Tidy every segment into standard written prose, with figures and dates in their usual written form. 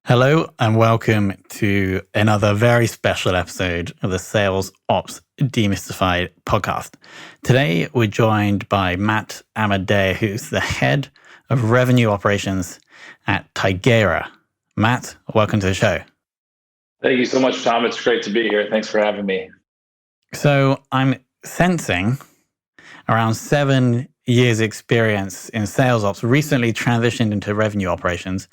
Hello and welcome to another very special episode of the Sales Ops Demystified Podcast. Today, we're joined by Matt Amadea, who's the head of revenue operations at Tigera. Matt, welcome to the show. Thank you so much, Tom. It's great to be here. Thanks for having me. So I'm sensing around 7 years experience in sales ops, recently transitioned into revenue operations.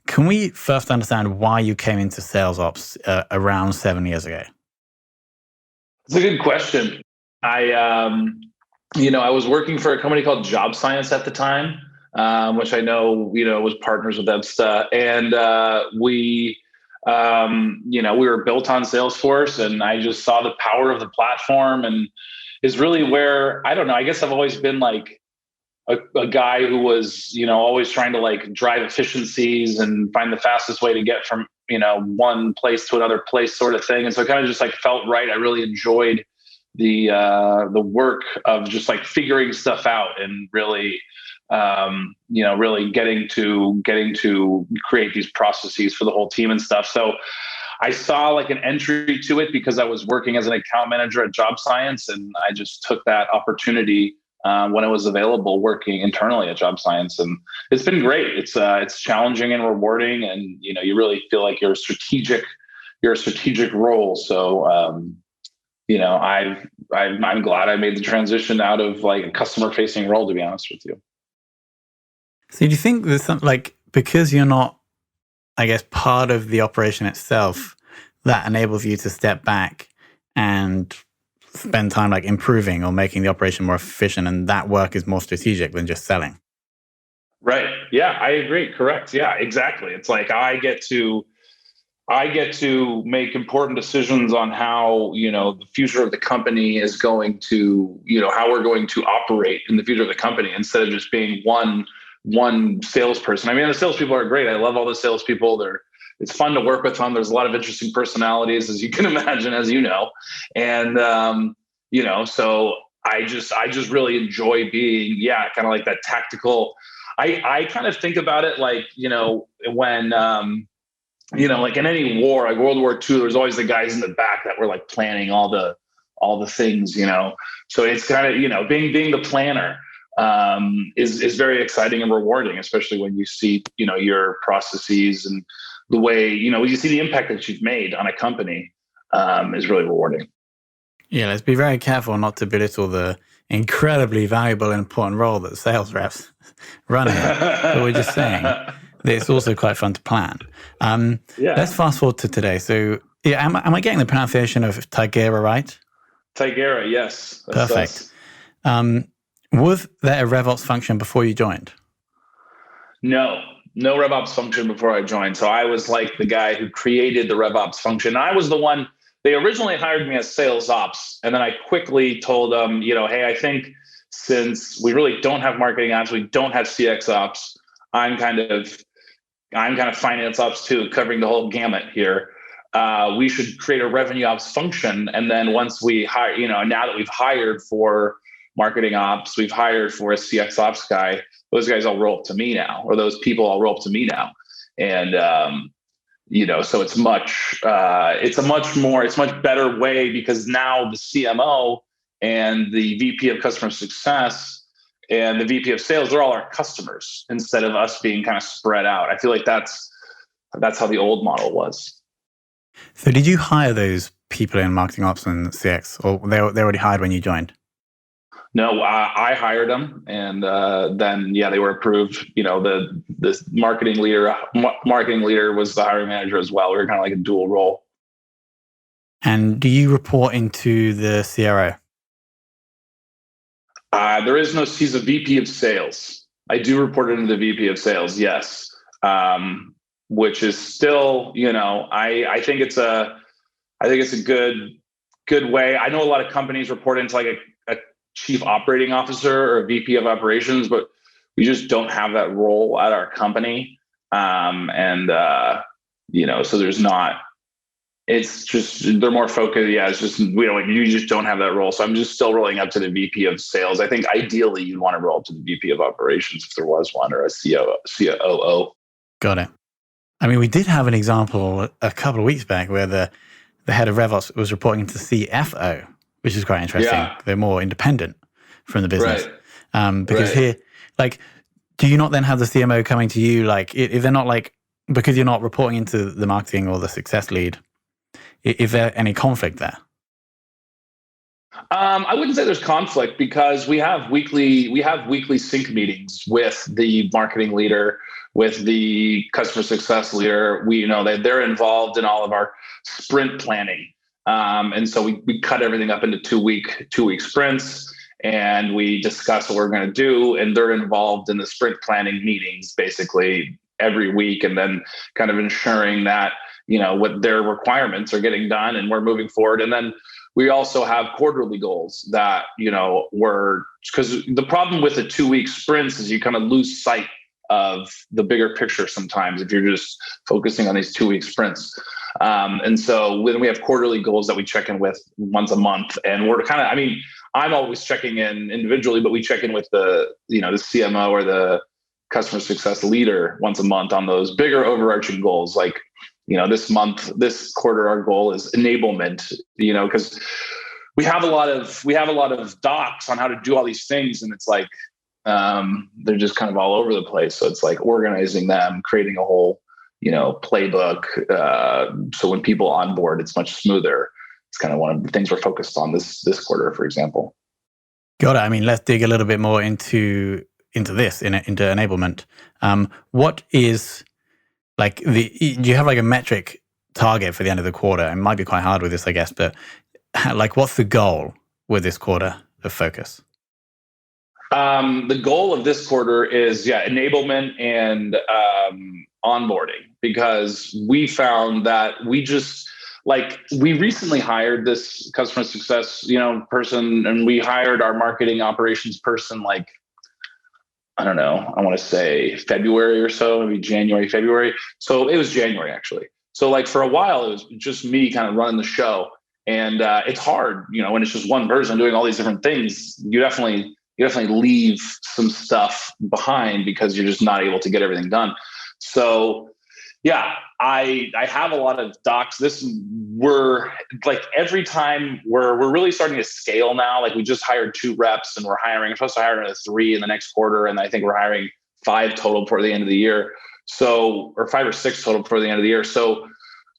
Can we first understand why you came into sales ops around 7 years ago? It's a good question. I was working for a company called Job Science at the time, which I know, was partners with Ebsta. And we were built on Salesforce, and I just saw the power of the platform, and is really where, I don't know, I guess I've always been like a guy who was, always trying to like drive efficiencies and find the fastest way to get from, one place to another place sort of thing. And so it kind of just like felt right. I really enjoyed the work of just like figuring stuff out and really, really getting to create these processes for the whole team and stuff. So I saw like an entry to it because I was working as an account manager at Job Science, and I just took that opportunity when it was available, working internally at Job Science. And it's been great. It's challenging and rewarding, and you really feel like you're a strategic role. So I'm glad I made the transition out of like a customer facing role, to be honest with you. So do you think there's something like, because you're not, I guess, part of the operation itself, that enables you to step back and spend time like improving or making the operation more efficient, and that work is more strategic than just selling? Right. Yeah, I agree. Correct. Yeah, exactly. It's like I get to make important decisions on how, the future of the company is going to, how we're going to operate in the future of the company, instead of just being one salesperson. I mean, the salespeople are great. I love all the salespeople. It's fun to work with them. There's a lot of interesting personalities, as you can imagine, as you know. And, so I just really enjoy being, kind of like that tactical. I kind of think about it like, when, like in any war, like World War II, there's always the guys in the back that were like planning all the things, So it's kind of, being the planner is very exciting and rewarding, especially when you see, your processes and the way, you see the impact that you've made on a company, is really rewarding. Yeah, let's be very careful not to belittle the incredibly valuable and important role that sales reps run in. But we're just saying that it's also quite fun to plan. Let's fast forward to today. So, am I getting the pronunciation of Tigera right? Tigera, yes. Perfect. Was there a RevOps function before you joined? No RevOps function before I joined. So I was like the guy who created the RevOps function. I was the one. They originally hired me as sales ops, and then I quickly told them, hey, I think since we really don't have marketing ops, we don't have CX ops, I'm kind of finance ops too, covering the whole gamut here. We should create a revenue ops function, and then once we hire, now that we've hired for marketing ops, we've hired for a CX ops guy, those guys all roll up to me now, or those people all roll up to me now. And, so it's a much better way, because now the CMO and the VP of customer success and the VP of sales, they're all our customers, instead of us being kind of spread out. I feel like that's how the old model was. So did you hire those people in marketing ops and CX, or they already hired when you joined? No, I hired them, and then they were approved. The marketing leader was the hiring manager as well. We were kind of like a dual role. And do you report into the CRO? There is no. He's a VP of sales. I do report into the VP of sales. Yes, which is still, I think it's a good way. I know a lot of companies report into like a chief operating officer or a VP of operations, but we just don't have that role at our company. So there's not, it's just, they're more focused. Yeah. It's just, you just don't have that role. So I'm just still rolling up to the VP of sales. I think ideally you'd want to roll up to the VP of operations if there was one, or a COO. Got it. I mean, we did have an example a couple of weeks back where the head of RevOps was reporting into CFO, which is quite interesting. Yeah. They're more independent from the business. Because Right. here, like, do you not then have the CMO coming to you? Like, if they're not like, because you're not reporting into the marketing or the success lead, is there any conflict there? I wouldn't say there's conflict because we have weekly sync meetings with the marketing leader, with the customer success leader. They're involved in all of our sprint planning, and so we cut everything up into 2 week sprints, and we discuss what we're going to do. And they're involved in the sprint planning meetings basically every week, and then kind of ensuring that what their requirements are getting done and we're moving forward. And then we also have quarterly goals that, because the problem with the 2 week sprints is you kind of lose sight of the bigger picture sometimes if you're just focusing on these 2 week sprints. And so when we have quarterly goals that we check in with once a month, and we're I'm always checking in individually, but we check in with the CMO or the customer success leader once a month on those bigger overarching goals. Like, this quarter, our goal is enablement, because we have a lot of docs on how to do all these things. And it's like, they're just kind of all over the place. So it's like organizing them, creating a whole, playbook. So when people onboard, it's much smoother. It's kind of one of the things we're focused on this quarter, for example. Got it. I mean, let's dig a little bit more into enablement. What is, like, do you have like a metric target for the end of the quarter? It might be quite hard with this, I guess, but like, what's the goal with this quarter of focus? The goal of this quarter is enablement and onboarding, because we found that we recently hired this customer success person, and we hired our marketing operations person like, I don't know, I want to say February or so, maybe January, February. So it was January, actually. So like for a while, it was just me kind of running the show. And it's hard, when it's just one person doing all these different things. You definitely leave some stuff behind because you're just not able to get everything done. So yeah, I have a lot of docs. We're like, every time we're really starting to scale now. Like, we just hired 2 reps, and we're supposed to hire another 3 in the next quarter. And I think we're hiring 5 total before the end of the year. So, or 5 or 6 total before the end of the year. So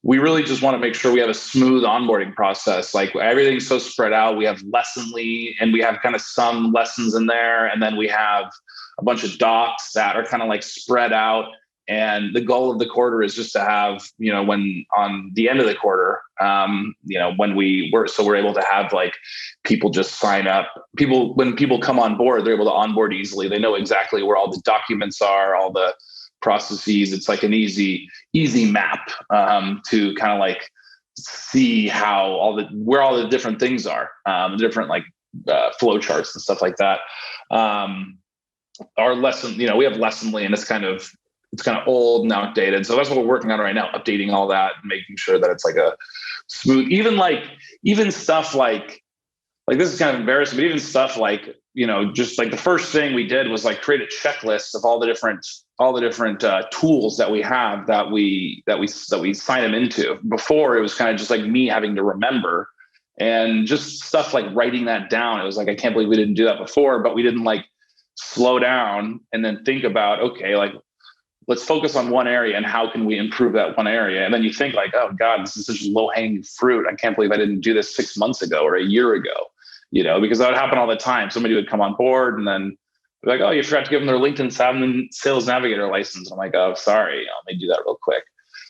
we really just want to make sure we have a smooth onboarding process. Like, everything's so spread out. We have Lessonly, and we have kind of some lessons in there. And then we have a bunch of docs that are kind of like spread out. And the goal of the quarter is just to have, when on the end of the quarter, when we're able to have like people just sign up. When people come on board, they're able to onboard easily. They know exactly where all the documents are, all the processes. It's like an easy map to kind of like see where all the different things are, different like flow charts and stuff like that. Our lesson, we have Lessonly, and it's kind of old and outdated. So that's what we're working on right now, updating all that and making sure that it's like a smooth, even stuff like this is kind of embarrassing, but even stuff like, just like the first thing we did was like create a checklist of all the different tools that we have that we sign them into. Before, it was kind of just like me having to remember, and just stuff like writing that down. It was like, I can't believe we didn't do that before, but we didn't like slow down and then think about, okay, like, let's focus on one area and how can we improve that one area? And then you think like, oh God, this is such low hanging fruit. I can't believe I didn't do this 6 months ago or a year ago, because that would happen all the time. Somebody would come on board and then be like, oh, you forgot to give them their LinkedIn Sales Navigator license. I'm like, oh, sorry. Let me do that real quick.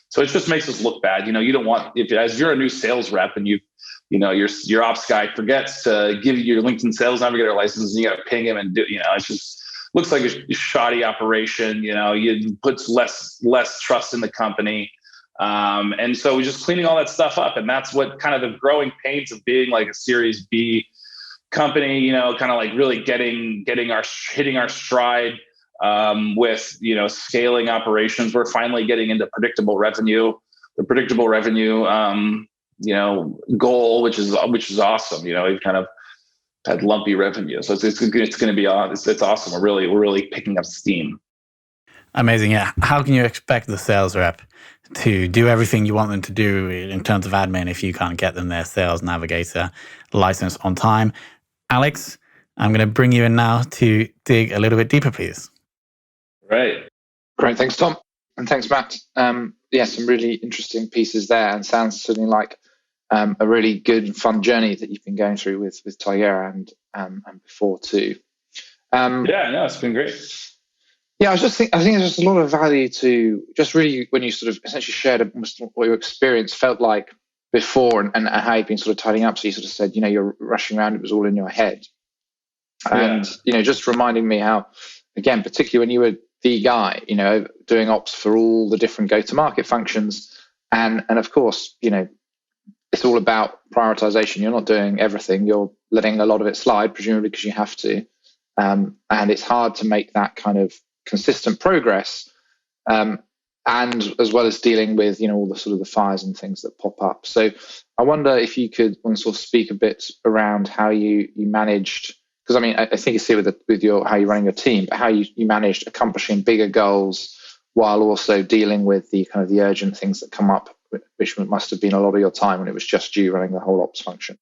So it just makes us look bad. You don't want, as you're a new sales rep and your ops guy forgets to give you your LinkedIn Sales Navigator license, and you got to ping him and do, it's just, looks like a shoddy operation. You puts less trust in the company. And so we're just cleaning all that stuff up. And that's what kind of the growing pains of being like a Series B company, kind of like really hitting our stride with, scaling operations. We're finally getting into predictable revenue, the predictable revenue, goal, which is awesome. We've kind of had lumpy revenue. So it's going to be, it's awesome. We're really picking up steam. Amazing. Yeah. How can you expect the sales rep to do everything you want them to do in terms of admin if you can't get them their sales navigator license on time? Alex, I'm going to bring you in now to dig a little bit deeper, please. Right. Great. Thanks, Tom. And thanks, Matt. Some really interesting pieces there, and sounds certainly like a really good and fun journey that you've been going through with Tigera and before too. It's been great. Yeah, I think there's just a lot of value to just really when you sort of essentially shared what your experience felt like before and how you've been sort of tidying up. So you sort of said, you're rushing around, it was all in your head. And, just reminding me how, again, particularly when you were the guy, doing ops for all the different go-to-market functions. And of course, it's all about prioritization. You're not doing everything. You're letting a lot of it slide, presumably because you have to. And it's hard to make that kind of consistent progress, and as well as dealing with all the sort of the fires and things that pop up. So I wonder if you could sort of speak a bit around how you managed, because I think you see with how you're running your team, but how you managed accomplishing bigger goals while also dealing with the kind of the urgent things that come up, which must have been a lot of your time when it was just you running the whole ops function.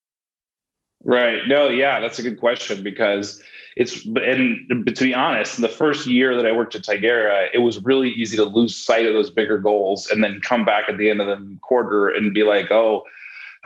Right. No, yeah, that's a good question because and to be honest, in the first year that I worked at Tigera, it was really easy to lose sight of those bigger goals and then come back at the end of the quarter and be like, oh,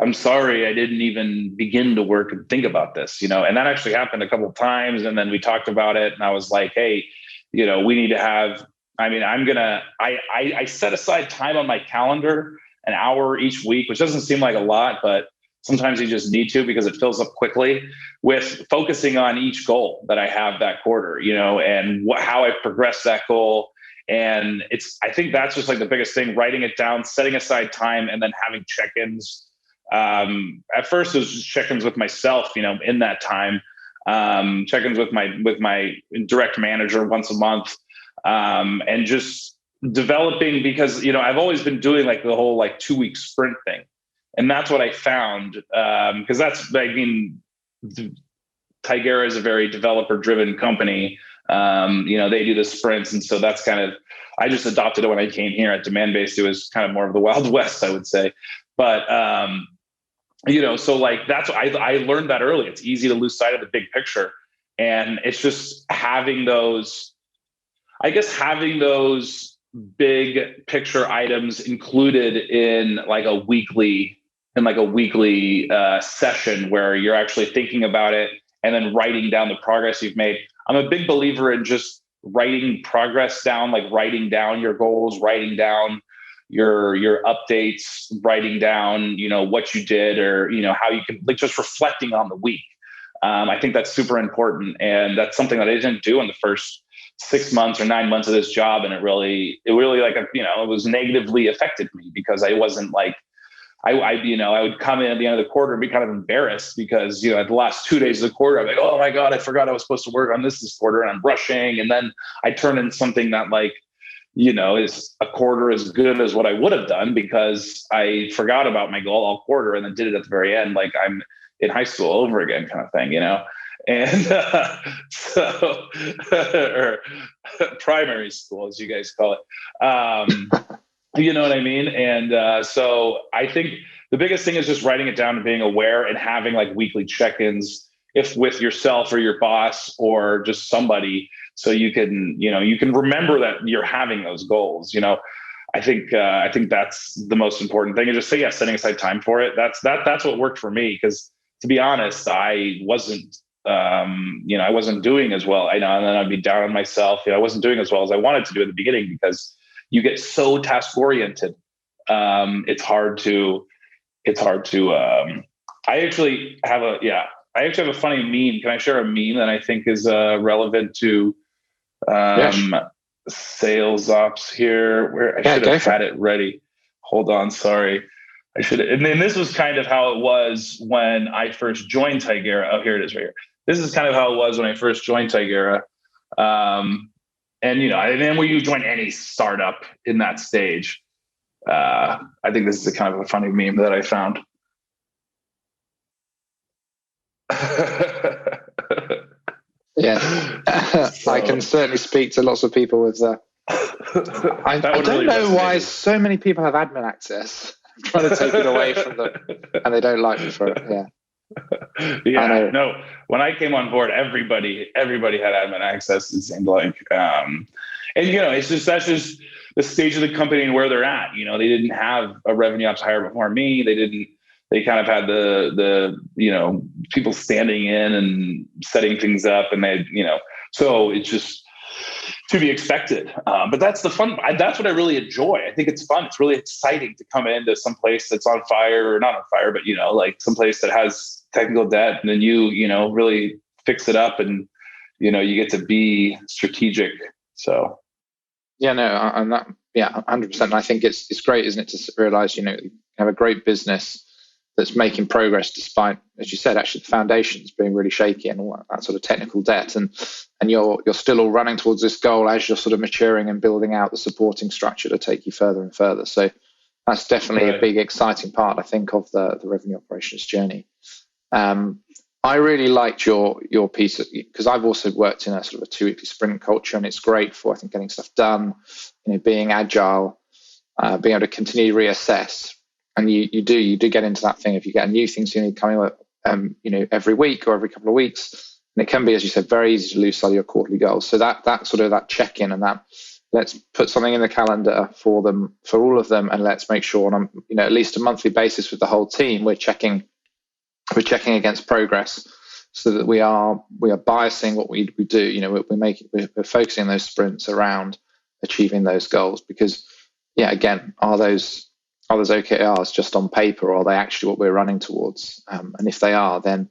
I'm sorry, I didn't even begin to work and think about this, and that actually happened a couple of times. And then we talked about it and I was like, hey, we need to have, I set aside time on my calendar, an hour each week, which doesn't seem like a lot, but sometimes you just need to because it fills up quickly, with focusing on each goal that I have that quarter, and how I progress that goal. And I think that's just like the biggest thing, writing it down, setting aside time, and then having check-ins. At first it was just check-ins with myself, in that time, check-ins with my direct manager once a month, and just developing, because, I've always been doing like the whole 2-week sprint thing. And that's what I found, because Tigera is a very developer-driven company. They do the sprints. And so that's kind of, I just adopted it when I came here at Demand-Based. It was kind of more of the Wild West, I would say. But, so that's, I learned that early. It's easy to lose sight of the big picture. And it's just having those big picture items included in a weekly session where you're actually thinking about it and then writing down the progress you've made. I'm a big believer in just writing progress down, writing down your goals, writing down your updates, writing down, what you did, or, how you can, just reflecting on the week. I think that's super important. And that's something that I didn't do in the first 6 months or 9 months of this job. And it really it was negatively affected me because I wasn't I would come in at the end of the quarter and be kind of embarrassed because, at the last 2 days of the quarter, I'm like, oh my God, I forgot I was supposed to work on this quarter and I'm rushing. And then I turn in something that is a quarter as good as what I would have done because I forgot about my goal all quarter and then did it at the very end. Like I'm in high school over again kind of thing, and or primary school, as you guys call it. You know what I mean? And so I think the biggest thing is just writing it down and being aware and having weekly check-ins, if with yourself or your boss or just somebody, so you can remember that you're having those goals. I think that's the most important thing. And just say, setting aside time for it. That's what worked for me. Because to be honest, I wasn't doing as well. And then I'd be down on myself. I wasn't doing as well as I wanted to do at the beginning because you get so task oriented. It's hard to. I actually have a funny meme. Can I share a meme that I think is relevant to sales ops here? Where I should have had it ready. Hold on, sorry. I should. And then this was kind of how it was when I first joined Tigera. Oh, here it is, right here. This is kind of how it was when I first joined Tigera. And then when you join any startup in that stage, I think this is a kind of a funny meme that I found. Yeah, I can certainly speak to lots of people with I don't really know why so many people have admin access. I'm trying to take it away from them, and they don't like me for it. Yeah. Yeah, no. When I came on board, everybody had admin access. It seemed like, and it's just that's just the stage of the company and where they're at. They didn't have a revenue ops hire before me. They kind of had the people standing in and setting things up, and so it's just to be expected. But that's the fun. That's what I really enjoy. I think it's fun. It's really exciting to come into some place that's on fire, or not on fire, but like some place that has technical debt, and then you really fix it up, and you get to be strategic. So yeah, no, and that 100%. And I think it's great, isn't it, to realize you have a great business that's making progress despite, as you said, actually the foundations being really shaky and all that sort of technical debt, and you're still all running towards this goal as you're sort of maturing and building out the supporting structure to take you further and further. So that's definitely a big exciting part, I think, of the revenue operations journey. I really liked your piece, because I've also worked in a sort of a 2-weekly sprint culture, and it's great for, I think, getting stuff done, being agile, being able to continue to reassess. And you do get into that thing. If you get a new thing coming up, every week or every couple of weeks, and it can be, as you said, very easy to lose sight of your quarterly goals. So that sort of that check-in, and that let's put something in the calendar for all of them, and let's make sure on at least a monthly basis with the whole team, we're checking against progress, so that we are biasing what we do. We're focusing those sprints around achieving those goals, because again, are those OKRs just on paper, or are they actually what we're running towards? And if they are, then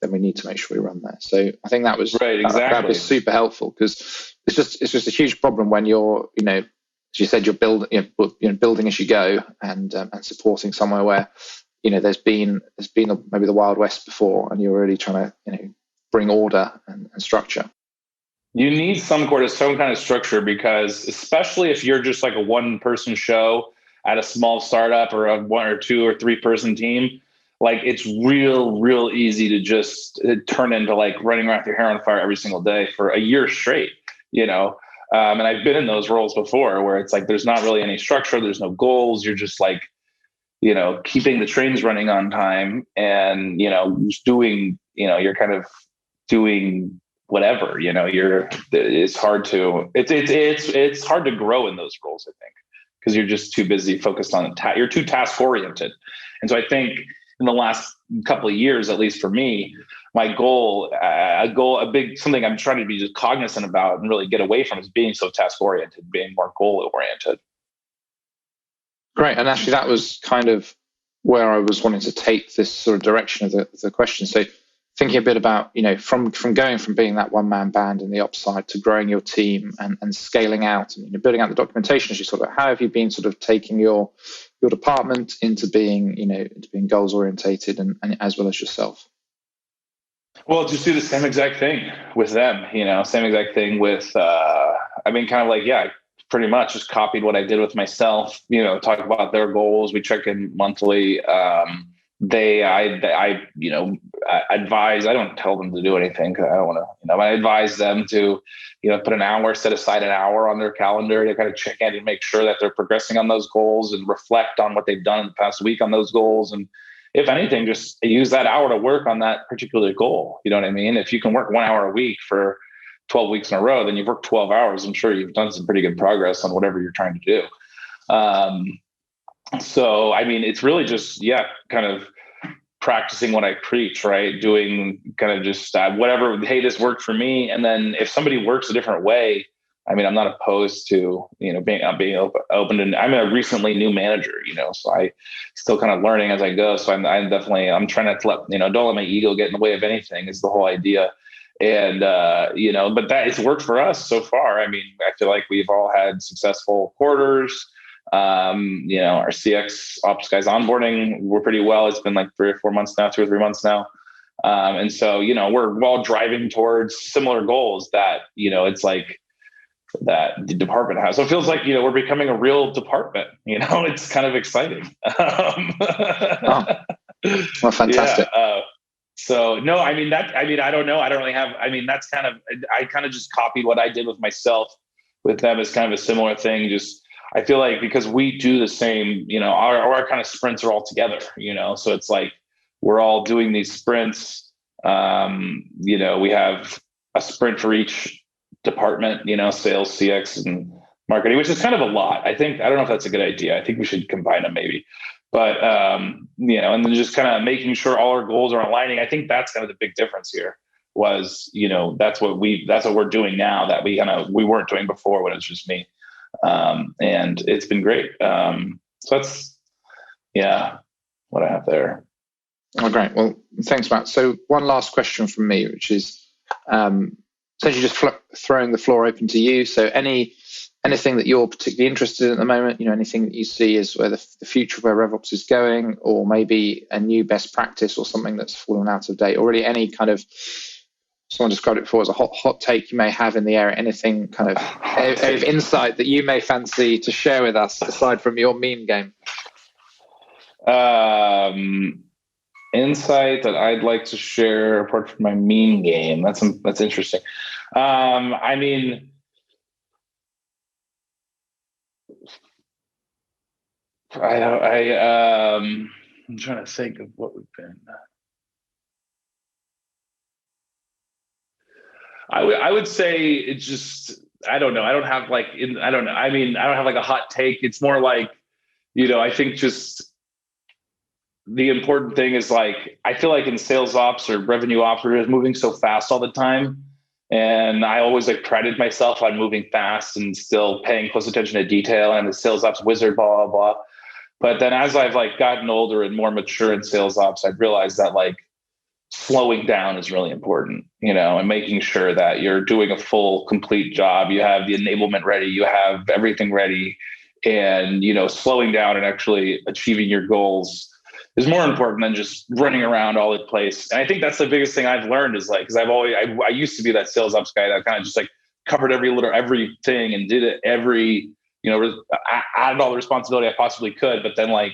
we need to make sure we run there. So I think that was right. Exactly. That was super helpful, because it's just a huge problem when you're as you said, you're building as you go, and supporting somewhere where there's been maybe the Wild West before, and you're really trying to bring order and structure. You need some kind of structure, because especially if you're just like a one-person show at a small startup, or a 1 or 2 or 3 person team, like it's real easy to just turn into like running around with your hair on fire every single day for a year straight, and I've been in those roles before, where it's like there's not really any structure, there's no goals, you're just like keeping the trains running on time, and just doing you're kind of doing whatever, it's hard to grow in those roles, I think, because you're just too busy focused on you're too task oriented. And so I think in the last couple of years, at least for me, my goal, something I'm trying to be just cognizant about and really get away from, is being so task oriented, being more goal oriented. Great. And actually that was kind of where I was wanting to take this sort of direction of the question. So thinking a bit about, from going from being that one-man band in the ops side to growing your team and scaling out and building out the documentation, as you sort of, how have you been sort of taking your department into being goals orientated and as well as yourself? Well, just do the same exact thing with them, same exact thing with, pretty much just copied what I did with myself, talk about their goals. We check in monthly. I advise, I don't tell them to do anything, because I don't want to, I advise them to, set aside an hour on their calendar to kind of check in and make sure that they're progressing on those goals and reflect on what they've done in the past week on those goals. And if anything, just use that hour to work on that particular goal. You know what I mean? If you can work 1 hour a week for 12 weeks in a row, then you've worked 12 hours. I'm sure you've done some pretty good progress on whatever you're trying to do. So, it's really just, kind of practicing what I preach, right? Doing kind of just whatever, hey, this worked for me. And then if somebody works a different way, I'm not opposed to, being open. And I'm a recently new manager, so I still kind of learning as I go. So I'm trying not to let, don't let my ego get in the way of anything, is the whole idea. And, but that it's worked for us so far. I feel like we've all had successful quarters. Our CX ops guys onboarding, we're pretty well. It's been like 2 or 3 months now. And so, we're all driving towards similar goals that, it's like that the department has. So it feels like, we're becoming a real department, it's kind of exciting. Oh, well, fantastic. Yeah, so no, I don't know. I don't really have, that's kind of, I kind of just copied what I did with myself with them is kind of a similar thing. Just, I feel like because we do the same, our kind of sprints are all together, so it's like, we're all doing these sprints. We have a sprint for each department, sales, CX, and marketing, which is kind of a lot. I don't know if that's a good idea. I think we should combine them maybe. But, and then just kind of making sure all our goals are aligning. I think that's kind of the big difference here was, that's what we're doing now that we weren't doing before when it was just me. And it's been great. So that's, what I have there. Oh, great. Well, thanks, Matt. So one last question from me, which is essentially just throwing the floor open to you. So anything that you're particularly interested in at the moment, anything that you see as where the future of where RevOps is going, or maybe a new best practice or something that's fallen out of date, or really any kind of, someone described it before as a hot take you may have in the area, anything kind of insight that you may fancy to share with us aside from your meme game. Insight that I'd like to share apart from my meme game. That's interesting. I'm trying to think of what we've been. I would say it's just, I don't know. I don't have like a hot take. It's more like, I think just the important thing is like, I feel like in sales ops or revenue ops, we're just moving so fast all the time. And I always like prided myself on moving fast and still paying close attention to detail. And the sales ops wizard, blah, blah, blah. But then as I've like gotten older and more mature in sales ops, I've realized that like slowing down is really important, and making sure that you're doing a full, complete job. You have the enablement ready, you have everything ready, and, slowing down and actually achieving your goals is more important than just running around all in place. And I think that's the biggest thing I've learned is like, because I used to be that sales ops guy that kind of just like covered everything and did it added all the responsibility I possibly could. But then like,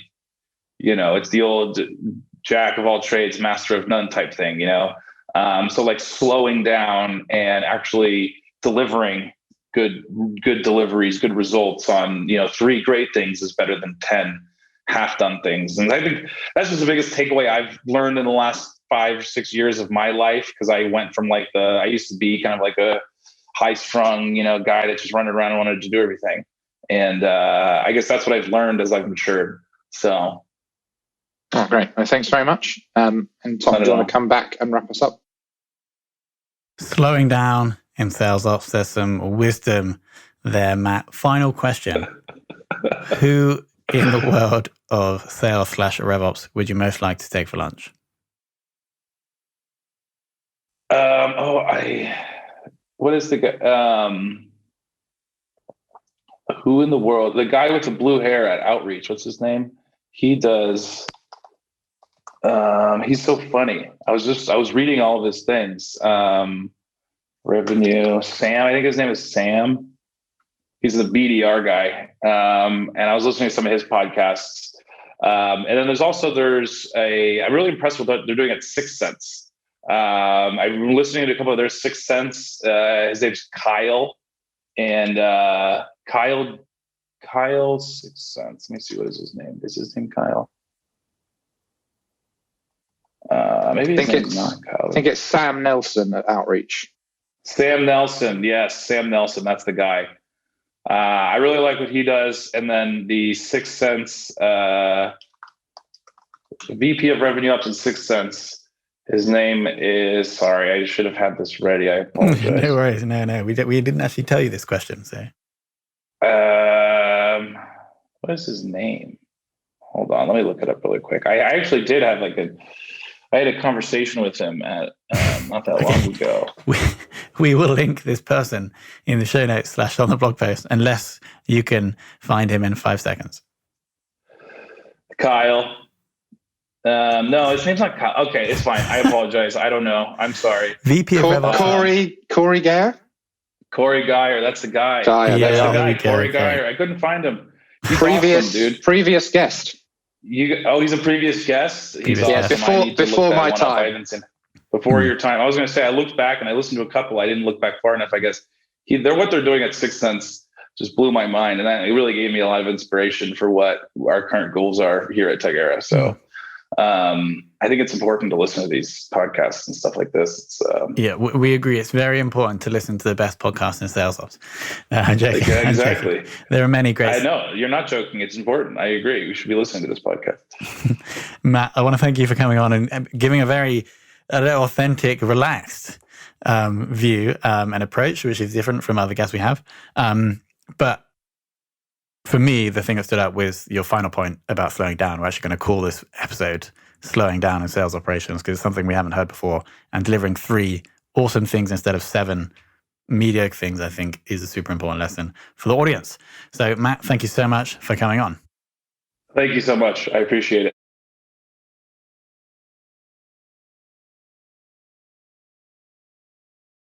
it's the old jack of all trades, master of none type thing, so like slowing down and actually delivering good deliveries, good results on, 3 great things is better than 10 half-done things. And I think that's just the biggest takeaway I've learned in the last 5 or 6 years of my life. Cause I went from like I used to be kind of like a high-strung, guy that just running around and wanted to do everything. And I guess that's what I've learned as I've matured. So. Oh, great. Well, thanks very much. And Tom, do you want to come back and wrap us up? Slowing down in sales ops, there's some wisdom there, Matt. Final question. Who in the world of sales / RevOps would you most like to take for lunch? What is the guy? Who in the world? The guy with the blue hair at Outreach. What's his name? He does. He's so funny. I was reading all of his things. Revenue, Sam. I think his name is Sam. He's the BDR guy. And I was listening to some of his podcasts. And then I'm really impressed with what they're doing at 6 Sense. I'm listening to a couple of their 6 Sense. His name's Kyle. And Kyle 6 Sense. Let me see, what is his name? Is his name Kyle? Maybe his name's not Kyle. I think it's Sam Nelson at Outreach. Sam Nelson. Yes, Sam Nelson. That's the guy. I really like what he does. And then the 6 Sense VP of Revenue Ops in 6 Sense. His name is, sorry, I should have had this ready. I apologize. No worries. No. We didn't actually tell you this question. So, what is his name? Hold on. Let me look it up really quick. I actually did have I had a conversation with him at not that long ago. We will link this person in the show notes / on the blog post, unless you can find him in 5 seconds. Kyle. No, his name's not Kyle. Okay, it's fine. I apologize. I don't know. I'm sorry. VP of RevOps. Corey Geyer? Corey Geyer. That's the guy. Geyer, that's the guy. Corey Geyer. I couldn't find him. He's awesome, dude. Previous guest. He's a previous guest. He's awesome. Before my time. Before your time. I was going to say, I looked back and I listened to a couple. I didn't look back far enough, I guess. What they're doing at 6 Sense just blew my mind. And it really gave me a lot of inspiration for what our current goals are here at Tigera. So I think it's important to listen to these podcasts and stuff like this. We agree. It's very important to listen to the best podcasts in sales ops. Exactly. There are many great. I know you're not joking. It's important. I agree. We should be listening to this podcast. Matt, I want to thank you for coming on and giving a very authentic, relaxed view and approach, which is different from other guests we have. But for me, the thing that stood out was your final point about slowing down. We're actually going to call this episode Slowing Down in Sales Operations, because it's something we haven't heard before. And delivering 3 awesome things instead of 7 mediocre things, I think, is a super important lesson for the audience. So, Matt, thank you so much for coming on. Thank you so much. I appreciate it.